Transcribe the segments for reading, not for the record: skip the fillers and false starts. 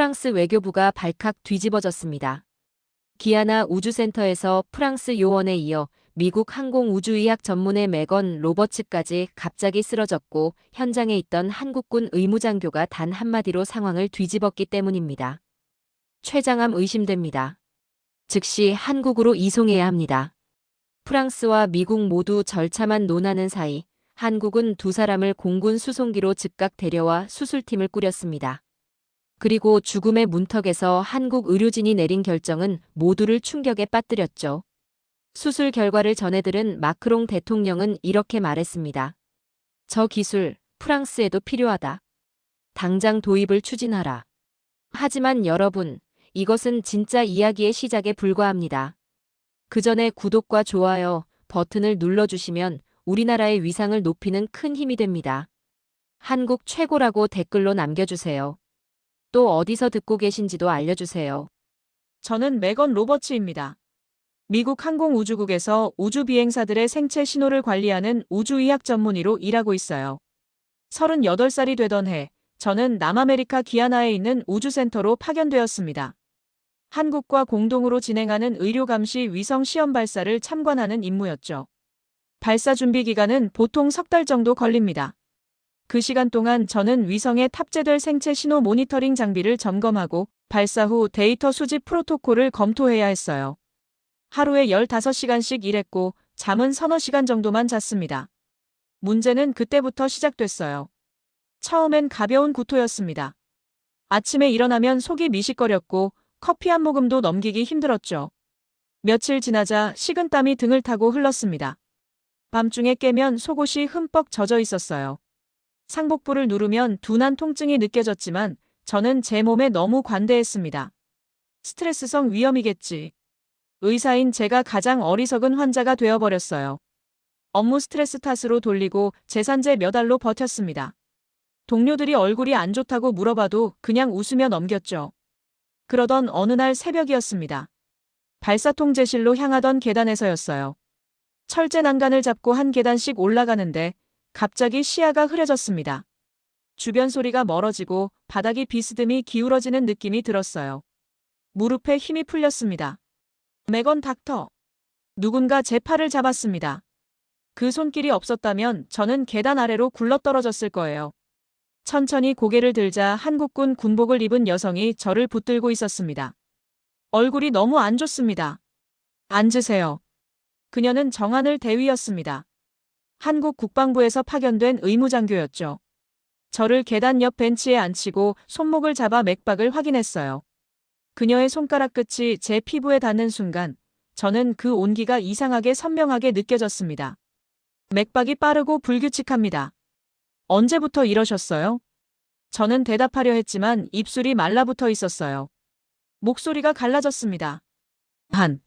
프랑스 외교부가 발칵 뒤집어졌습니다. 기아나 우주센터에서 프랑스 요원에 이어 미국 항공우주의학 전문의 매건 로버츠까지 갑자기 쓰러졌고 현장에 있던 한국군 의무장교가 단 한마디로 상황을 뒤집었기 때문입니다. 최장암 의심됩니다. 즉시 한국으로 이송해야 합니다. 프랑스와 미국 모두 절차만 논하는 사이 한국은 두 사람을 공군 수송기로 즉각 데려와 수술팀을 꾸렸습니다. 그리고 죽음의 문턱에서 한국 의료진이 내린 결정은 모두를 충격에 빠뜨렸죠. 수술 결과를 전해들은 마크롱 대통령은 이렇게 말했습니다. 저 기술, 프랑스에도 필요하다. 당장 도입을 추진하라. 하지만 여러분, 이것은 진짜 이야기의 시작에 불과합니다. 그 전에 구독과 좋아요 버튼을 눌러주시면 우리나라의 위상을 높이는 큰 힘이 됩니다. 한국 최고라고 댓글로 남겨주세요. 또 어디서 듣고 계신지도 알려주세요. 저는 매건 로버츠입니다. 미국 항공우주국에서 우주비행사들의 생체 신호를 관리하는 우주의학 전문의로 일하고 있어요. 38살이 되던 해, 저는 남아메리카 기아나에 있는 우주센터로 파견되었습니다. 한국과 공동으로 진행하는 의료감시 위성 시험 발사를 참관하는 임무였죠. 발사 준비 기간은 보통 석 달 정도 걸립니다. 그 시간 동안 저는 위성에 탑재될 생체 신호 모니터링 장비를 점검하고 발사 후 데이터 수집 프로토콜을 검토해야 했어요. 하루에 15시간씩 일했고 잠은 서너 시간 정도만 잤습니다. 문제는 그때부터 시작됐어요. 처음엔 가벼운 구토였습니다. 아침에 일어나면 속이 미식거렸고 커피 한 모금도 넘기기 힘들었죠. 며칠 지나자 식은땀이 등을 타고 흘렀습니다. 밤중에 깨면 속옷이 흠뻑 젖어 있었어요. 상복부를 누르면 둔한 통증이 느껴졌지만 저는 제 몸에 너무 관대했습니다. 스트레스성 위염이겠지. 의사인 제가 가장 어리석은 환자가 되어버렸어요. 업무 스트레스 탓으로 돌리고 재산제 몇 알로 버텼습니다. 동료들이 얼굴이 안 좋다고 물어봐도 그냥 웃으며 넘겼죠. 그러던 어느 날 새벽이었습니다. 발사 통제실로 향하던 계단에서였어요. 철제 난간을 잡고 한 계단씩 올라가는데 갑자기 시야가 흐려졌습니다. 주변 소리가 멀어지고 바닥이 비스듬히 기울어지는 느낌이 들었어요. 무릎에 힘이 풀렸습니다. 매건 닥터. 누군가 제 팔을 잡았습니다. 그 손길이 없었다면 저는 계단 아래로 굴러떨어졌을 거예요. 천천히 고개를 들자 한국군 군복을 입은 여성이 저를 붙들고 있었습니다. 얼굴이 너무 안 좋습니다. 앉으세요. 그녀는 정한을 대위였습니다. 한국 국방부에서 파견된 의무장교였죠. 저를 계단 옆 벤치에 앉히고 손목을 잡아 맥박을 확인했어요. 그녀의 손가락 끝이 제 피부에 닿는 순간 저는 그 온기가 이상하게 선명하게 느껴졌습니다. 맥박이 빠르고 불규칙합니다. 언제부터 이러셨어요? 저는 대답하려 했지만 입술이 말라붙어 있었어요. 목소리가 갈라졌습니다. 한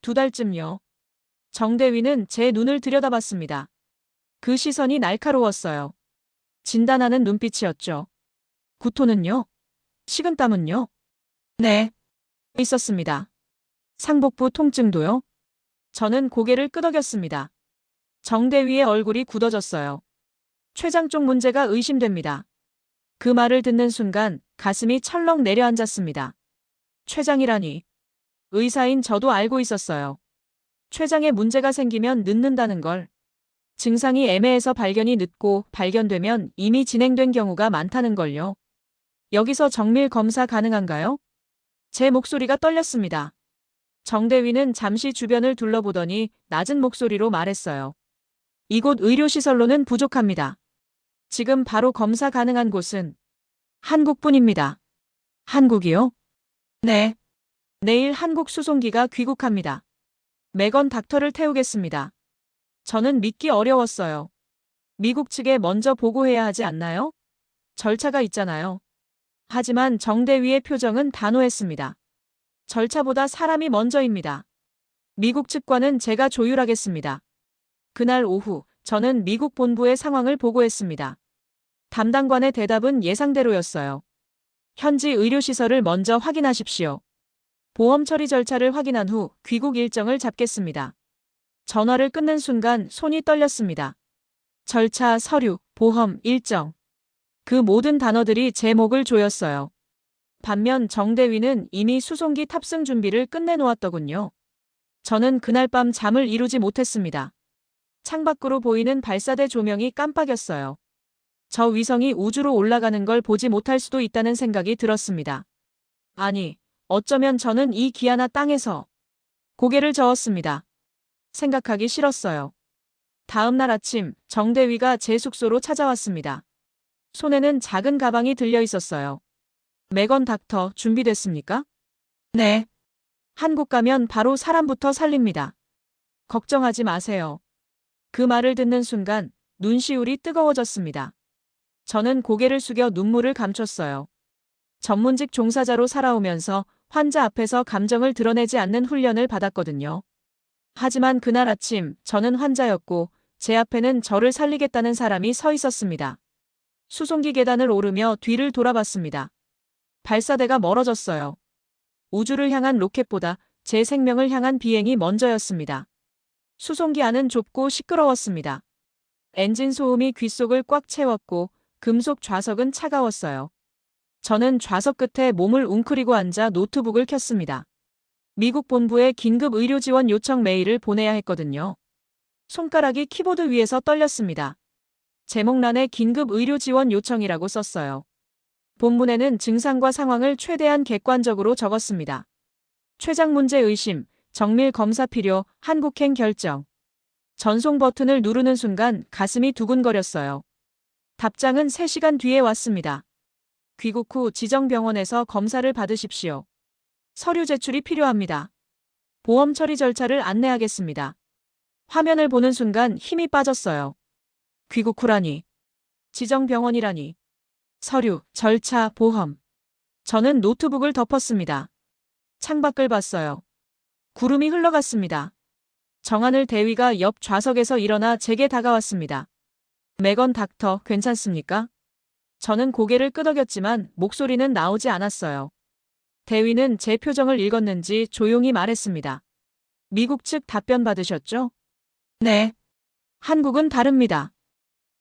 2달쯤요. 정대위는 제 눈을 들여다봤습니다. 그 시선이 날카로웠어요. 진단하는 눈빛이었죠. 구토는요? 식은땀은요? 네. 있었습니다. 상복부 통증도요? 저는 고개를 끄덕였습니다. 정대위의 얼굴이 굳어졌어요. 췌장 쪽 문제가 의심됩니다. 그 말을 듣는 순간 가슴이 철렁 내려앉았습니다. 췌장이라니. 의사인 저도 알고 있었어요. 췌장에 문제가 생기면 늦는다는 걸. 증상이 애매해서 발견이 늦고 발견되면 이미 진행된 경우가 많다는 걸요. 여기서 정밀 검사 가능한가요? 제 목소리가 떨렸습니다. 정대위는 잠시 주변을 둘러보더니 낮은 목소리로 말했어요. 이곳 의료시설로는 부족합니다. 지금 바로 검사 가능한 곳은 한국뿐입니다. 한국이요? 네. 내일 한국 수송기가 귀국합니다. 매건 닥터를 태우겠습니다. 저는 믿기 어려웠어요. 미국 측에 먼저 보고해야 하지 않나요? 절차가 있잖아요. 하지만 정대위의 표정은 단호했습니다. 절차보다 사람이 먼저입니다. 미국 측과는 제가 조율하겠습니다. 그날 오후 저는 미국 본부의 상황을 보고했습니다. 담당관의 대답은 예상대로였어요. 현지 의료시설을 먼저 확인하십시오. 보험 처리 절차를 확인한 후 귀국 일정을 잡겠습니다. 전화를 끊는 순간 손이 떨렸습니다. 절차, 서류, 보험, 일정. 그 모든 단어들이 제 목을 조였어요. 반면 정대위는 이미 수송기 탑승 준비를 끝내놓았더군요. 저는 그날 밤 잠을 이루지 못했습니다. 창밖으로 보이는 발사대 조명이 깜빡였어요. 저 위성이 우주로 올라가는 걸 보지 못할 수도 있다는 생각이 들었습니다. 아니, 어쩌면 저는 이 기아나 땅에서 고개를 저었습니다. 생각하기 싫었어요. 다음 날 아침 정대위가 제 숙소로 찾아왔습니다. 손에는 작은 가방이 들려 있었어요. 매건 닥터 준비됐습니까? 네. 한국 가면 바로 사람부터 살립니다. 걱정하지 마세요. 그 말을 듣는 순간 눈시울이 뜨거워졌습니다. 저는 고개를 숙여 눈물을 감췄어요. 전문직 종사자로 살아오면서 환자 앞에서 감정을 드러내지 않는 훈련을 받았거든요. 하지만 그날 아침 저는 환자였고 제 앞에는 저를 살리겠다는 사람이 서 있었습니다. 수송기 계단을 오르며 뒤를 돌아봤습니다. 발사대가 멀어졌어요. 우주를 향한 로켓보다 제 생명을 향한 비행이 먼저였습니다. 수송기 안은 좁고 시끄러웠습니다. 엔진 소음이 귓속을 꽉 채웠고 금속 좌석은 차가웠어요. 저는 좌석 끝에 몸을 웅크리고 앉아 노트북을 켰습니다. 미국 본부에 긴급 의료 지원 요청 메일을 보내야 했거든요. 손가락이 키보드 위에서 떨렸습니다. 제목란에 긴급 의료 지원 요청이라고 썼어요. 본문에는 증상과 상황을 최대한 객관적으로 적었습니다. 췌장 문제 의심, 정밀 검사 필요, 한국행 결정. 전송 버튼을 누르는 순간 가슴이 두근거렸어요. 답장은 3시간 뒤에 왔습니다. 귀국 후 지정 병원에서 검사를 받으십시오. 서류 제출이 필요합니다. 보험 처리 절차를 안내하겠습니다. 화면을 보는 순간 힘이 빠졌어요. 귀국 후라니. 지정 병원이라니. 서류, 절차, 보험. 저는 노트북을 덮었습니다. 창밖을 봤어요. 구름이 흘러갔습니다. 정하늘 대위가 옆 좌석에서 일어나 제게 다가왔습니다. 매건 닥터, 괜찮습니까? 저는 고개를 끄덕였지만 목소리는 나오지 않았어요. 대위는 제 표정을 읽었는지 조용히 말했습니다. 미국 측 답변 받으셨죠? 네. 한국은 다릅니다.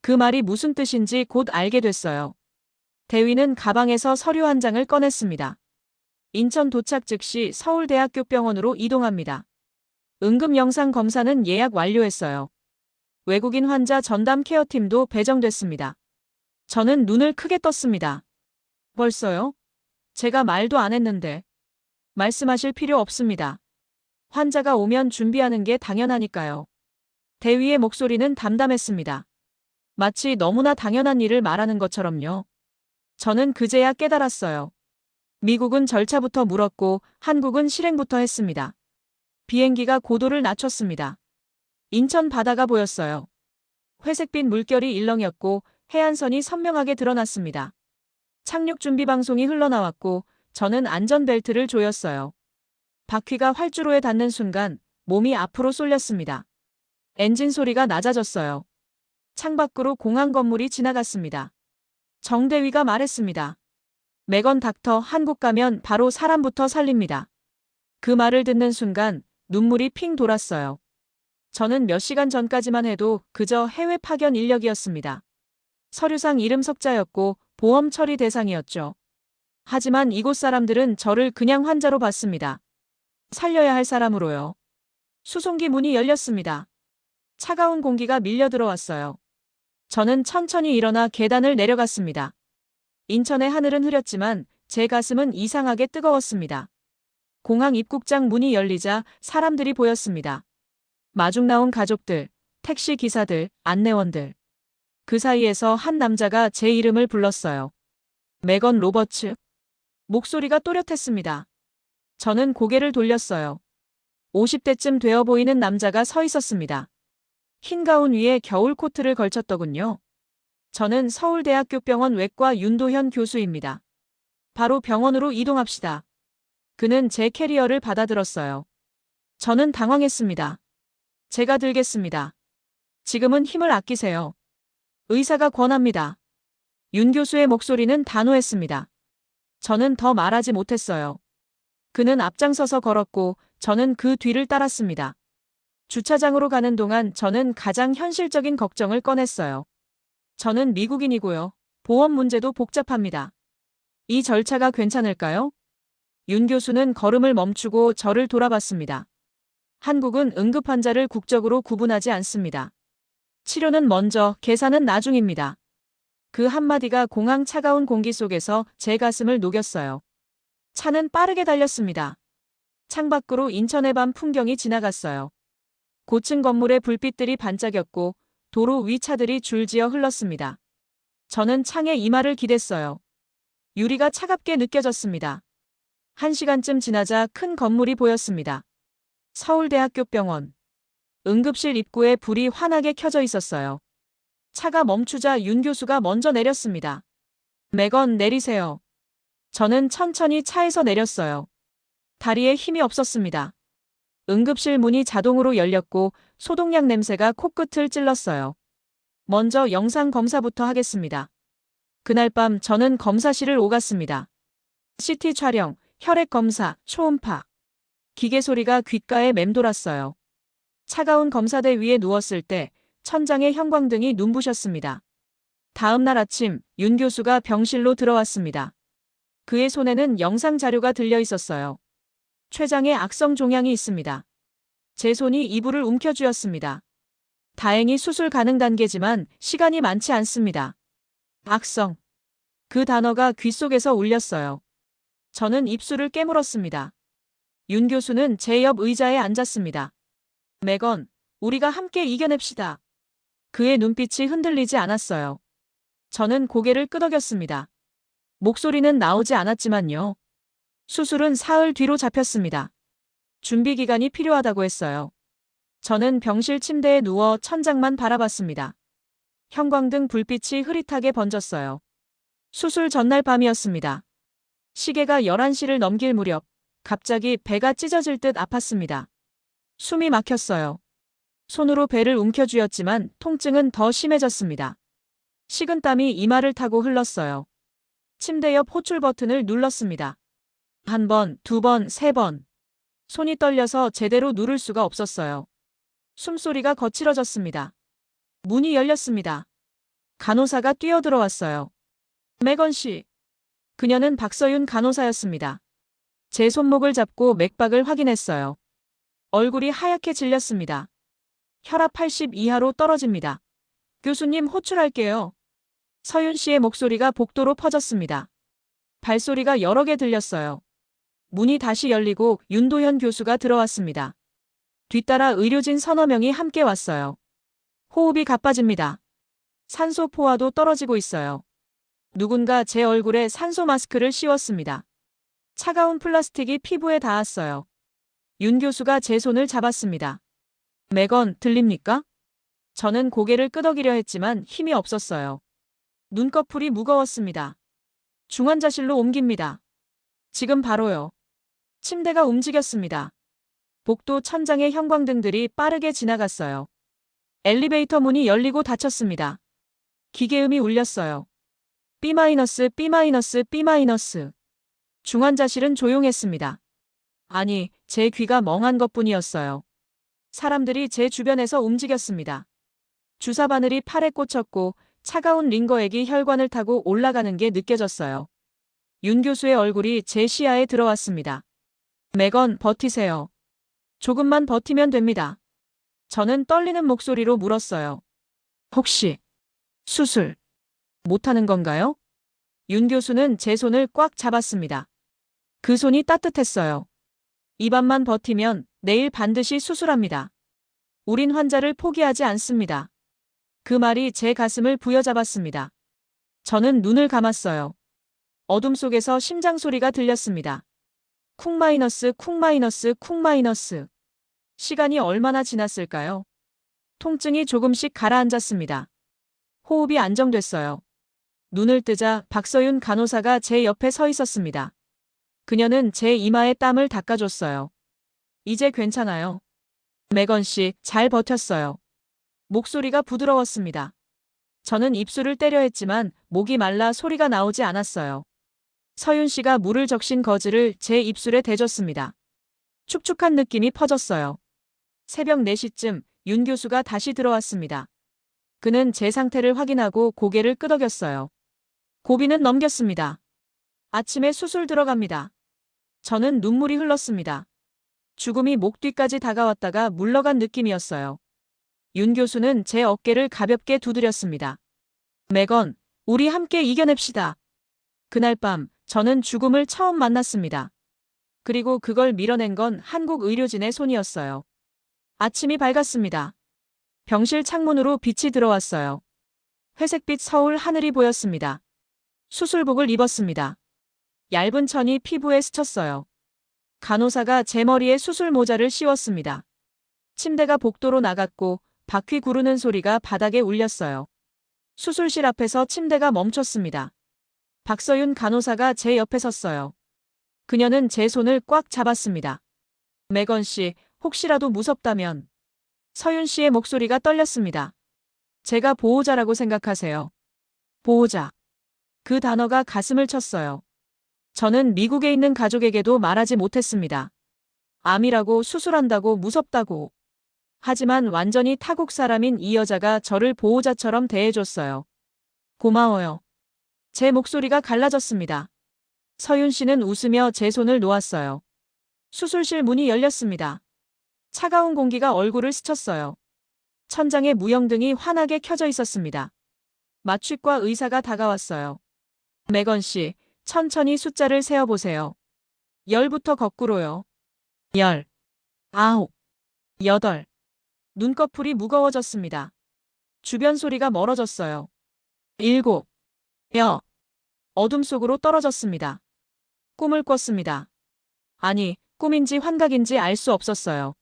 그 말이 무슨 뜻인지 곧 알게 됐어요. 대위는 가방에서 서류 한 장을 꺼냈습니다. 인천 도착 즉시 서울대학교 병원으로 이동합니다. 응급 영상 검사는 예약 완료했어요. 외국인 환자 전담 케어팀도 배정됐습니다. 저는 눈을 크게 떴습니다. 벌써요? 제가 말도 안 했는데. 말씀하실 필요 없습니다. 환자가 오면 준비하는 게 당연하니까요. 대위의 목소리는 담담했습니다. 마치 너무나 당연한 일을 말하는 것처럼요. 저는 그제야 깨달았어요. 미국은 절차부터 물었고 한국은 실행부터 했습니다. 비행기가 고도를 낮췄습니다. 인천 바다가 보였어요. 회색빛 물결이 일렁였고 해안선이 선명하게 드러났습니다. 착륙 준비 방송이 흘러나왔고 저는 안전벨트를 조였어요. 바퀴가 활주로에 닿는 순간 몸이 앞으로 쏠렸습니다. 엔진 소리가 낮아졌어요. 창밖으로 공항 건물이 지나갔습니다. 정대위가 말했습니다. 매건 닥터 한국 가면 바로 사람부터 살립니다. 그 말을 듣는 순간 눈물이 핑 돌았어요. 저는 몇 시간 전까지만 해도 그저 해외 파견 인력이었습니다. 서류상 이름 석자였고 보험 처리 대상이었죠. 하지만 이곳 사람들은 저를 그냥 환자로 봤습니다. 살려야 할 사람으로요. 수송기 문이 열렸습니다. 차가운 공기가 밀려 들어왔어요. 저는 천천히 일어나 계단을 내려갔습니다. 인천의 하늘은 흐렸지만 제 가슴은 이상하게 뜨거웠습니다. 공항 입국장 문이 열리자 사람들이 보였습니다. 마중 나온 가족들, 택시 기사들, 안내원들. 그 사이에서 한 남자가 제 이름을 불렀어요. 매건 로버츠. 목소리가 또렷했습니다. 저는 고개를 돌렸어요. 50대쯤 되어 보이는 남자가 서 있었습니다. 흰 가운 위에 겨울 코트를 걸쳤더군요. 저는 서울대학교 병원 외과 윤도현 교수입니다. 바로 병원으로 이동합시다. 그는 제 캐리어를 받아들었어요. 저는 당황했습니다. 제가 들겠습니다. 지금은 힘을 아끼세요. 의사가 권합니다. 윤 교수의 목소리는 단호했습니다. 저는 더 말하지 못했어요. 그는 앞장서서 걸었고 저는 그 뒤를 따랐습니다. 주차장으로 가는 동안 저는 가장 현실적인 걱정을 꺼냈어요. 저는 미국인이고요. 보험 문제도 복잡합니다. 이 절차가 괜찮을까요? 윤 교수는 걸음을 멈추고 저를 돌아봤습니다. 한국은 응급 환자를 국적으로 구분하지 않습니다. 치료는 먼저, 계산은 나중입니다. 그 한마디가 공항 차가운 공기 속에서 제 가슴을 녹였어요. 차는 빠르게 달렸습니다. 창밖으로 인천의 밤 풍경이 지나갔어요. 고층 건물의 불빛들이 반짝였고 도로 위 차들이 줄지어 흘렀습니다. 저는 창에 이마를 기댔어요. 유리가 차갑게 느껴졌습니다. 1시간쯤 지나자 큰 건물이 보였습니다. 서울대학교 병원. 응급실 입구에 불이 환하게 켜져 있었어요. 차가 멈추자 윤 교수가 먼저 내렸습니다. 매건 내리세요. 저는 천천히 차에서 내렸어요. 다리에 힘이 없었습니다. 응급실 문이 자동으로 열렸고 소독약 냄새가 코끝을 찔렀어요. 먼저 영상 검사부터 하겠습니다. 그날 밤 저는 검사실을 오갔습니다. CT 촬영, 혈액 검사, 초음파. 기계 소리가 귓가에 맴돌았어요. 차가운 검사대 위에 누웠을 때 천장에 형광등이 눈부셨습니다. 다음 날 아침 윤 교수가 병실로 들어왔습니다. 그의 손에는 영상 자료가 들려 있었어요. 췌장에 악성 종양이 있습니다. 제 손이 이불을 움켜쥐었습니다. 다행히 수술 가능 단계지만 시간이 많지 않습니다. 악성. 그 단어가 귓속에서 울렸어요. 저는 입술을 깨물었습니다. 윤 교수는 제 옆 의자에 앉았습니다. 매건, 우리가 함께 이겨냅시다. 그의 눈빛이 흔들리지 않았어요. 저는 고개를 끄덕였습니다. 목소리는 나오지 않았지만요. 수술은 사흘 뒤로 잡혔습니다. 준비 기간이 필요하다고 했어요. 저는 병실 침대에 누워 천장만 바라봤습니다. 형광등 불빛이 흐릿하게 번졌어요. 수술 전날 밤이었습니다. 시계가 11시를 넘길 무렵 갑자기 배가 찢어질 듯 아팠습니다. 숨이 막혔어요. 손으로 배를 움켜쥐었지만 통증은 더 심해졌습니다. 식은땀이 이마를 타고 흘렀어요. 침대 옆 호출 버튼을 눌렀습니다. 1번, 2번, 3번. 손이 떨려서 제대로 누를 수가 없었어요. 숨소리가 거칠어졌습니다. 문이 열렸습니다. 간호사가 뛰어들어왔어요. 매건 씨. 그녀는 박서윤 간호사였습니다. 제 손목을 잡고 맥박을 확인했어요. 얼굴이 하얗게 질렸습니다. 혈압 80 이하로 떨어집니다. 교수님 호출할게요. 서윤 씨의 목소리가 복도로 퍼졌습니다. 발소리가 여러 개 들렸어요. 문이 다시 열리고 윤도현 교수가 들어왔습니다. 뒤따라 의료진 서너 명이 함께 왔어요. 호흡이 가빠집니다. 산소 포화도 떨어지고 있어요. 누군가 제 얼굴에 산소 마스크를 씌웠습니다. 차가운 플라스틱이 피부에 닿았어요. 윤 교수가 제 손을 잡았습니다. 매건, 들립니까? 저는 고개를 끄덕이려 했지만 힘이 없었어요. 눈꺼풀이 무거웠습니다. 중환자실로 옮깁니다. 지금 바로요. 침대가 움직였습니다. 복도 천장의 형광등들이 빠르게 지나갔어요. 엘리베이터 문이 열리고 닫혔습니다. 기계음이 울렸어요. B-, B-, B-. 중환자실은 조용했습니다. 아니, 제 귀가 멍한 것뿐이었어요. 사람들이 제 주변에서 움직였습니다. 주사 바늘이 팔에 꽂혔고 차가운 링거액이 혈관을 타고 올라가는 게 느껴졌어요. 윤 교수의 얼굴이 제 시야에 들어왔습니다. 매건, 버티세요. 조금만 버티면 됩니다. 저는 떨리는 목소리로 물었어요. 혹시 수술 못하는 건가요? 윤 교수는 제 손을 꽉 잡았습니다. 그 손이 따뜻했어요. 이 밤만 버티면 내일 반드시 수술합니다. 우린 환자를 포기하지 않습니다. 그 말이 제 가슴을 부여잡았습니다. 저는 눈을 감았어요. 어둠 속에서 심장 소리가 들렸습니다. 쿵 마이너스 쿵 마이너스 쿵 마이너스. 시간이 얼마나 지났을까요? 통증이 조금씩 가라앉았습니다. 호흡이 안정됐어요. 눈을 뜨자 박서윤 간호사가 제 옆에 서 있었습니다. 그녀는 제 이마에 땀을 닦아줬어요. 이제 괜찮아요. 매건 씨, 잘 버텼어요. 목소리가 부드러웠습니다. 저는 입술을 때려 했지만 목이 말라 소리가 나오지 않았어요. 서윤 씨가 물을 적신 거즈를 제 입술에 대줬습니다. 축축한 느낌이 퍼졌어요. 새벽 4시쯤 윤 교수가 다시 들어왔습니다. 그는 제 상태를 확인하고 고개를 끄덕였어요. 고비는 넘겼습니다. 아침에 수술 들어갑니다. 저는 눈물이 흘렀습니다. 죽음이 목 뒤까지 다가왔다가 물러간 느낌이었어요. 윤 교수는 제 어깨를 가볍게 두드렸습니다. 매건, 우리 함께 이겨냅시다. 그날 밤, 저는 죽음을 처음 만났습니다. 그리고 그걸 밀어낸 건 한국 의료진의 손이었어요. 아침이 밝았습니다. 병실 창문으로 빛이 들어왔어요. 회색빛 서울 하늘이 보였습니다. 수술복을 입었습니다. 얇은 천이 피부에 스쳤어요. 간호사가 제 머리에 수술 모자를 씌웠습니다. 침대가 복도로 나갔고 바퀴 구르는 소리가 바닥에 울렸어요. 수술실 앞에서 침대가 멈췄습니다. 박서윤 간호사가 제 옆에 섰어요. 그녀는 제 손을 꽉 잡았습니다. 매건 씨, 혹시라도 무섭다면. 서윤 씨의 목소리가 떨렸습니다. 제가 보호자라고 생각하세요. 보호자. 그 단어가 가슴을 쳤어요. 저는 미국에 있는 가족에게도 말하지 못했습니다. 암이라고 수술한다고 무섭다고. 하지만 완전히 타국 사람인 이 여자가 저를 보호자처럼 대해줬어요. 고마워요. 제 목소리가 갈라졌습니다. 서윤 씨는 웃으며 제 손을 놓았어요. 수술실 문이 열렸습니다. 차가운 공기가 얼굴을 스쳤어요. 천장에 무영등이 환하게 켜져 있었습니다. 마취과 의사가 다가왔어요. 매건 씨, 천천히 숫자를 세어보세요. 10부터 거꾸로요. 10, 9, 8. 눈꺼풀이 무거워졌습니다. 주변 소리가 멀어졌어요. 7, 어둠 속으로 떨어졌습니다. 꿈을 꿨습니다. 아니, 꿈인지 환각인지 알 수 없었어요.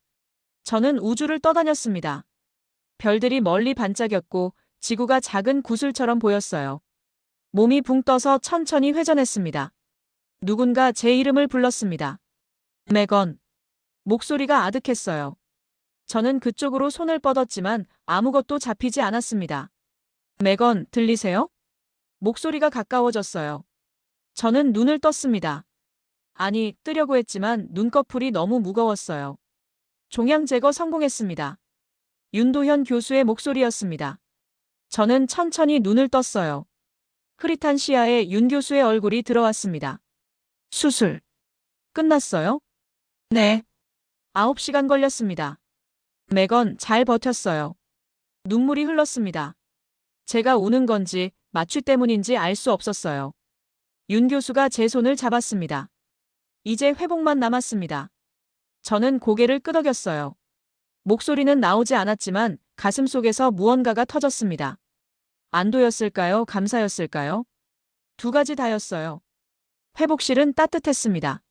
저는 우주를 떠다녔습니다. 별들이 멀리 반짝였고 지구가 작은 구슬처럼 보였어요. 몸이 붕 떠서 천천히 회전했습니다. 누군가 제 이름을 불렀습니다. 매건. 목소리가 아득했어요. 저는 그쪽으로 손을 뻗었지만 아무것도 잡히지 않았습니다. 매건, 들리세요? 목소리가 가까워졌어요. 저는 눈을 떴습니다. 아니, 뜨려고 했지만 눈꺼풀이 너무 무거웠어요. 종양 제거 성공했습니다. 윤도현 교수의 목소리였습니다. 저는 천천히 눈을 떴어요. 흐릿한 시야에 윤 교수의 얼굴이 들어왔습니다. 수술. 끝났어요? 네. 9시간 걸렸습니다. 매건 잘 버텼어요. 눈물이 흘렀습니다. 제가 우는 건지 마취 때문인지 알 수 없었어요. 윤 교수가 제 손을 잡았습니다. 이제 회복만 남았습니다. 저는 고개를 끄덕였어요. 목소리는 나오지 않았지만 가슴 속에서 무언가가 터졌습니다. 안도였을까요? 감사였을까요? 두 가지 다였어요. 회복실은 따뜻했습니다.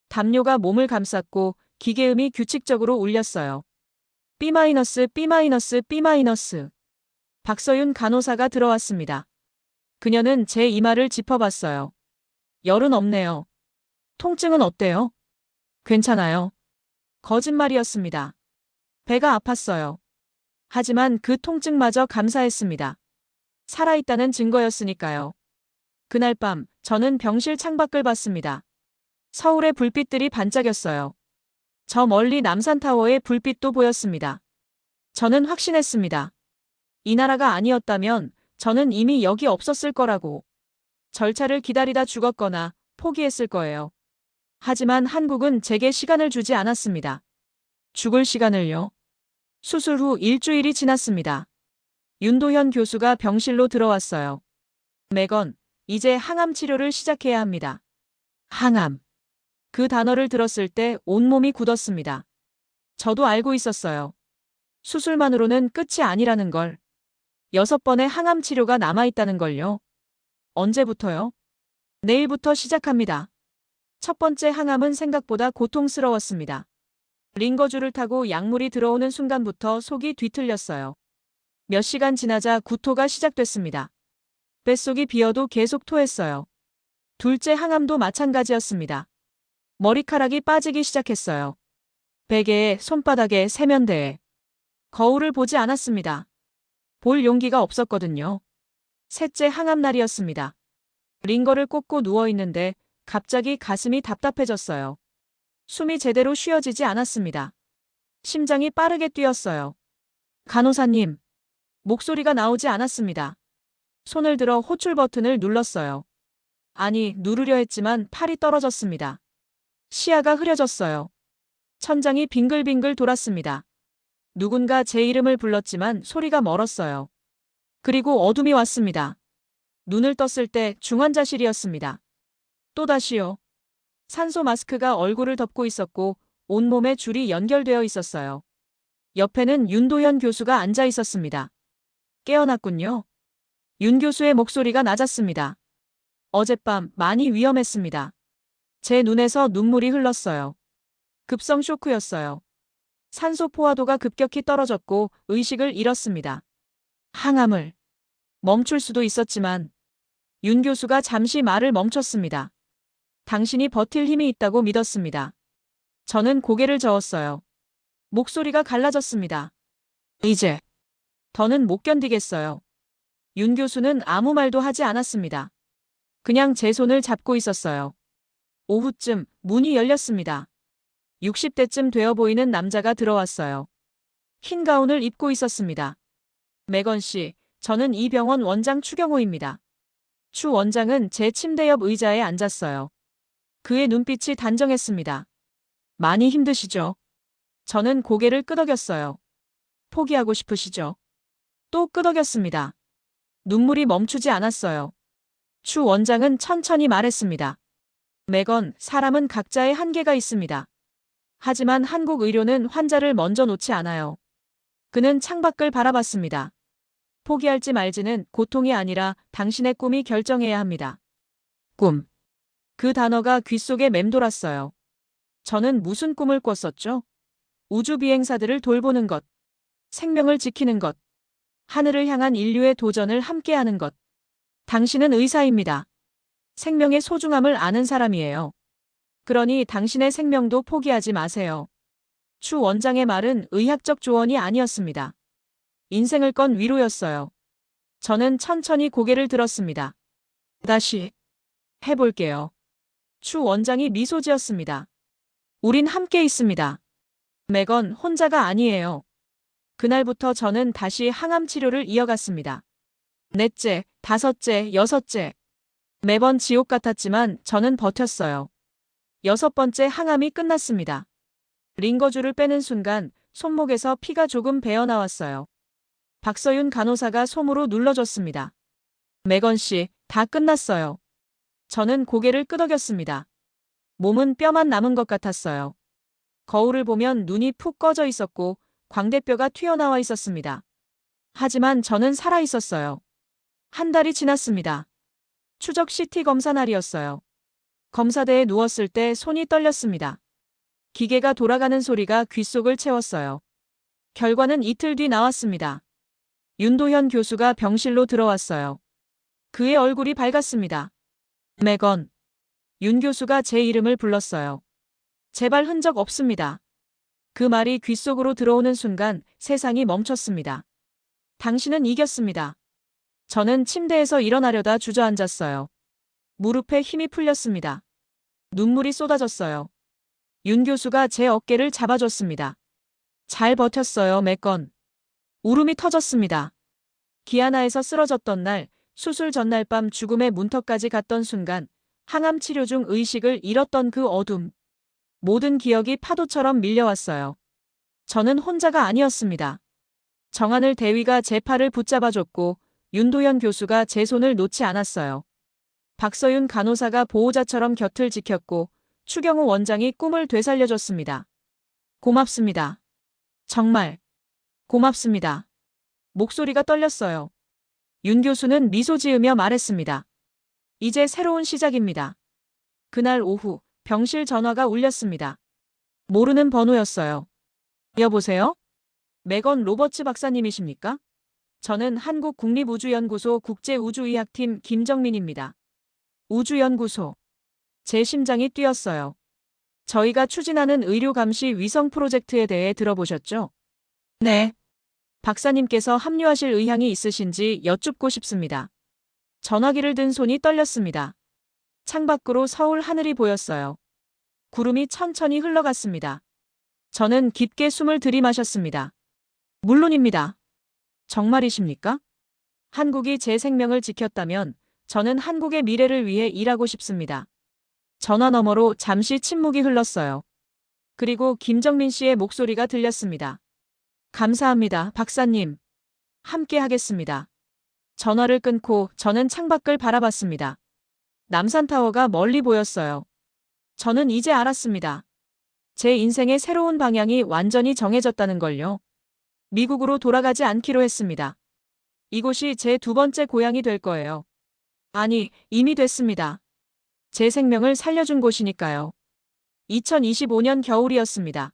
담요가 몸을 감쌌고 기계음이 규칙적으로 울렸어요. B-, B-. 박서윤 간호사가 들어왔습니다. 그녀는 제 이마를 짚어봤어요. 열은 없네요. 통증은 어때요? 괜찮아요. 거짓말이었습니다. 배가 아팠어요. 하지만 그 통증마저 감사했습니다. 살아있다는 증거였으니까요. 그날 밤 저는 병실 창밖을 봤습니다. 서울의 불빛들이 반짝였어요. 저 멀리 남산타워의 불빛도 보였습니다. 저는 확신했습니다. 이 나라가 아니었다면 저는 이미 여기 없었을 거라고. 절차를 기다리다 죽었거나 포기했을 거예요. 하지만 한국은 제게 시간을 주지 않았습니다. 죽을 시간을요? 수술 후 일주일이 지났습니다. 윤도현 교수가 병실로 들어왔어요. 매건, 이제 항암 치료를 시작해야 합니다. 항암. 그 단어를 들었을 때 온몸이 굳었습니다. 저도 알고 있었어요. 수술만으로는 끝이 아니라는 걸. 6번의 항암 치료가 남아있다는 걸요. 언제부터요? 내일부터 시작합니다. 첫 번째 항암은 생각보다 고통스러웠습니다. 링거줄을 타고 약물이 들어오는 순간부터 속이 뒤틀렸어요. 몇 시간 지나자 구토가 시작됐습니다. 뱃속이 비어도 계속 토했어요. 둘째 항암도 마찬가지였습니다. 머리카락이 빠지기 시작했어요. 베개에, 손바닥에, 세면대에. 거울을 보지 않았습니다. 볼 용기가 없었거든요. 셋째 항암 날이었습니다. 링거를 꽂고 누워있는데 갑자기 가슴이 답답해졌어요. 숨이 제대로 쉬어지지 않았습니다. 심장이 빠르게 뛰었어요. 간호사님. 목소리가 나오지 않았습니다. 손을 들어 호출 버튼을 눌렀어요. 아니, 누르려 했지만 팔이 떨어졌습니다. 시야가 흐려졌어요. 천장이 빙글빙글 돌았습니다. 누군가 제 이름을 불렀지만 소리가 멀었어요. 그리고 어둠이 왔습니다. 눈을 떴을 때 중환자실이었습니다. 또다시요. 산소 마스크가 얼굴을 덮고 있었고 온몸에 줄이 연결되어 있었어요. 옆에는 윤도현 교수가 앉아 있었습니다. 깨어났군요. 윤 교수의 목소리가 낮았습니다. 어젯밤 많이 위험했습니다. 제 눈에서 눈물이 흘렀어요. 급성 쇼크였어요. 산소 포화도가 급격히 떨어졌고 의식을 잃었습니다. 항암을 멈출 수도 있었지만 윤 교수가 잠시 말을 멈췄습니다. 당신이 버틸 힘이 있다고 믿었습니다. 저는 고개를 저었어요. 목소리가 갈라졌습니다. 이제 더는 못 견디겠어요. 윤 교수는 아무 말도 하지 않았습니다. 그냥 제 손을 잡고 있었어요. 오후쯤 문이 열렸습니다. 60대쯤 되어 보이는 남자가 들어왔어요. 흰 가운을 입고 있었습니다. 매건 씨, 저는 이 병원 원장 추경호입니다. 추 원장은 제 침대 옆 의자에 앉았어요. 그의 눈빛이 단정했습니다. 많이 힘드시죠? 저는 고개를 끄덕였어요. 포기하고 싶으시죠? 또 끄덕였습니다. 눈물이 멈추지 않았어요. 추 원장은 천천히 말했습니다. 매건, 사람은 각자의 한계가 있습니다. 하지만 한국 의료는 환자를 먼저 놓지 않아요. 그는 창밖을 바라봤습니다. 포기할지 말지는 고통이 아니라 당신의 꿈이 결정해야 합니다. 꿈. 그 단어가 귓속에 맴돌았어요. 저는 무슨 꿈을 꿨었죠? 우주 비행사들을 돌보는 것, 생명을 지키는 것, 하늘을 향한 인류의 도전을 함께하는 것. 당신은 의사입니다. 생명의 소중함을 아는 사람이에요. 그러니 당신의 생명도 포기하지 마세요. 추 원장의 말은 의학적 조언이 아니었습니다. 인생을 건 위로였어요. 저는 천천히 고개를 들었습니다. 다시 해볼게요. 추 원장이 미소 지었습니다. 우린 함께 있습니다. 매건 혼자가 아니에요. 그날부터 저는 다시 항암 치료를 이어갔습니다. 넷째, 다섯째, 여섯째. 매번 지옥 같았지만 저는 버텼어요. 여섯 번째 항암이 끝났습니다. 링거줄을 빼는 순간 손목에서 피가 조금 배어나왔어요. 박서윤 간호사가 솜으로 눌러줬습니다. 매건 씨, 다 끝났어요. 저는 고개를 끄덕였습니다. 몸은 뼈만 남은 것 같았어요. 거울을 보면 눈이 푹 꺼져 있었고 광대뼈가 튀어나와 있었습니다. 하지만 저는 살아 있었어요. 한 달이 지났습니다. 추적 CT 검사 날이었어요. 검사대에 누웠을 때 손이 떨렸습니다. 기계가 돌아가는 소리가 귓속을 채웠어요. 결과는 이틀 뒤 나왔습니다. 윤도현 교수가 병실로 들어왔어요. 그의 얼굴이 밝았습니다. 매건. 윤 교수가 제 이름을 불렀어요. 제발 흔적 없습니다. 그 말이 귓속으로 들어오는 순간 세상이 멈췄습니다. 당신은 이겼습니다. 저는 침대에서 일어나려다 주저앉았어요. 무릎에 힘이 풀렸습니다. 눈물이 쏟아졌어요. 윤 교수가 제 어깨를 잡아줬습니다. 잘 버텼어요, 매건. 울음이 터졌습니다. 기아나에서 쓰러졌던 날, 수술 전날 밤 죽음의 문턱까지 갔던 순간, 항암 치료 중 의식을 잃었던 그 어둠. 모든 기억이 파도처럼 밀려왔어요. 저는 혼자가 아니었습니다. 정하늘 대위가 제 팔을 붙잡아줬고 윤도현 교수가 제 손을 놓지 않았어요. 박서윤 간호사가 보호자처럼 곁을 지켰고 추경호 원장이 꿈을 되살려줬습니다. 고맙습니다. 정말 고맙습니다. 목소리가 떨렸어요. 윤 교수는 미소 지으며 말했습니다. 이제 새로운 시작입니다. 그날 오후 병실 전화가 울렸습니다. 모르는 번호였어요. 여보세요? 매건 로버츠 박사님이십니까? 저는 한국국립우주연구소 국제우주의학팀 김정민입니다. 우주연구소. 제 심장이 뛰었어요. 저희가 추진하는 의료감시 위성 프로젝트에 대해 들어보셨죠? 네. 박사님께서 합류하실 의향이 있으신지 여쭙고 싶습니다. 전화기를 든 손이 떨렸습니다. 창밖으로 서울 하늘이 보였어요. 구름이 천천히 흘러갔습니다. 저는 깊게 숨을 들이마셨습니다. 물론입니다. 정말이십니까? 한국이 제 생명을 지켰다면 저는 한국의 미래를 위해 일하고 싶습니다. 전화 너머로 잠시 침묵이 흘렀어요. 그리고 김정민 씨의 목소리가 들렸습니다. 감사합니다, 박사님. 함께 하겠습니다. 전화를 끊고 저는 창밖을 바라봤습니다. 남산타워가 멀리 보였어요. 저는 이제 알았습니다. 제 인생의 새로운 방향이 완전히 정해졌다는 걸요. 미국으로 돌아가지 않기로 했습니다. 이곳이 제 두 번째 고향이 될 거예요. 아니, 이미 됐습니다. 제 생명을 살려준 곳이니까요. 2025년 겨울이었습니다.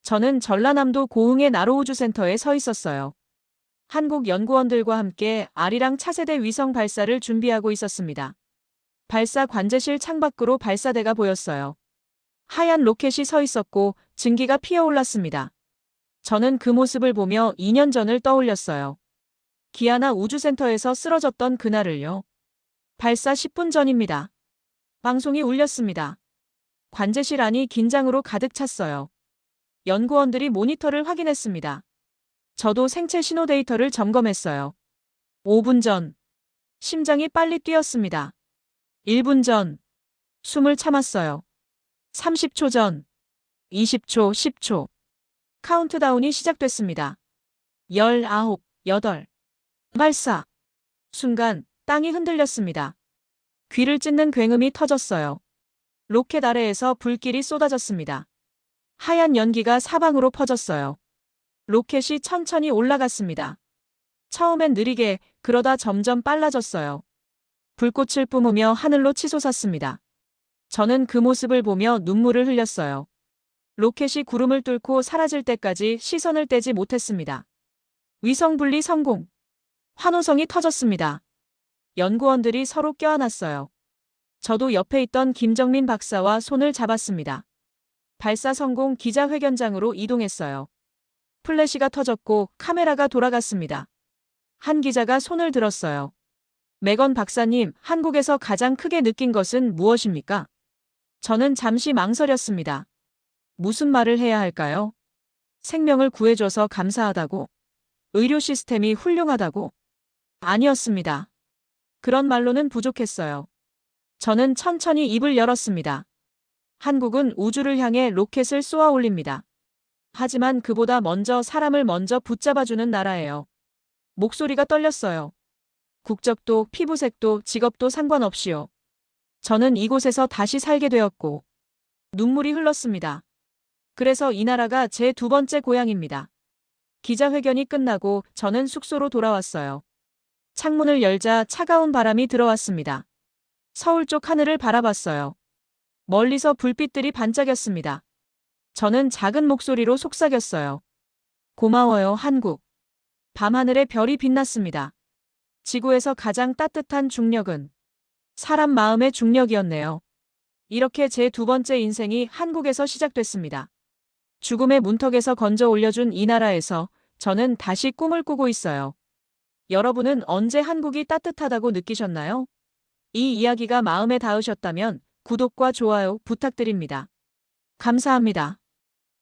저는 전라남도 고흥의 나로우주센터에 서 있었어요. 한국 연구원들과 함께 아리랑 차세대 위성 발사를 준비하고 있었습니다. 발사 관제실 창밖으로 발사대가 보였어요. 하얀 로켓이 서 있었고 증기가 피어올랐습니다. 저는 그 모습을 보며 2년 전을 떠올렸어요. 기아나 우주센터에서 쓰러졌던 그날을요. 발사 10분 전입니다. 방송이 울렸습니다. 관제실 안이 긴장으로 가득 찼어요. 연구원들이 모니터를 확인했습니다. 저도 생체 신호 데이터를 점검했어요. 5분 전. 심장이 빨리 뛰었습니다. 1분 전. 숨을 참았어요. 30초 전. 20초, 10초. 카운트다운이 시작됐습니다. 19, 8. 발사. 순간 땅이 흔들렸습니다. 귀를 찢는 굉음이 터졌어요. 로켓 아래에서 불길이 쏟아졌습니다. 하얀 연기가 사방으로 퍼졌어요. 로켓이 천천히 올라갔습니다. 처음엔 느리게, 그러다 점점 빨라졌어요. 불꽃을 뿜으며 하늘로 치솟았습니다. 저는 그 모습을 보며 눈물을 흘렸어요. 로켓이 구름을 뚫고 사라질 때까지 시선을 떼지 못했습니다. 위성 분리 성공. 환호성이 터졌습니다. 연구원들이 서로 껴안았어요. 저도 옆에 있던 김정민 박사와 손을 잡았습니다. 발사 성공 기자회견장으로 이동했어요. 플래시가 터졌고 카메라가 돌아갔습니다. 한 기자가 손을 들었어요. 매건 박사님, 한국에서 가장 크게 느낀 것은 무엇입니까? 저는 잠시 망설였습니다. 무슨 말을 해야 할까요? 생명을 구해줘서 감사하다고? 의료 시스템이 훌륭하다고? 아니었습니다. 그런 말로는 부족했어요. 저는 천천히 입을 열었습니다. 한국은 우주를 향해 로켓을 쏘아 올립니다. 하지만 그보다 먼저 사람을 먼저 붙잡아주는 나라예요. 목소리가 떨렸어요. 국적도, 피부색도, 직업도 상관없이요. 저는 이곳에서 다시 살게 되었고, 눈물이 흘렀습니다. 그래서 이 나라가 제 두 번째 고향입니다. 기자회견이 끝나고 저는 숙소로 돌아왔어요. 창문을 열자 차가운 바람이 들어왔습니다. 서울 쪽 하늘을 바라봤어요. 멀리서 불빛들이 반짝였습니다. 저는 작은 목소리로 속삭였어요. 고마워요, 한국. 밤하늘에 별이 빛났습니다. 지구에서 가장 따뜻한 중력은 사람 마음의 중력이었네요. 이렇게 제 두 번째 인생이 한국에서 시작됐습니다. 죽음의 문턱에서 건져 올려준 이 나라에서 저는 다시 꿈을 꾸고 있어요. 여러분은 언제 한국이 따뜻하다고 느끼셨나요? 이 이야기가 마음에 닿으셨다면 구독과 좋아요 부탁드립니다. 감사합니다.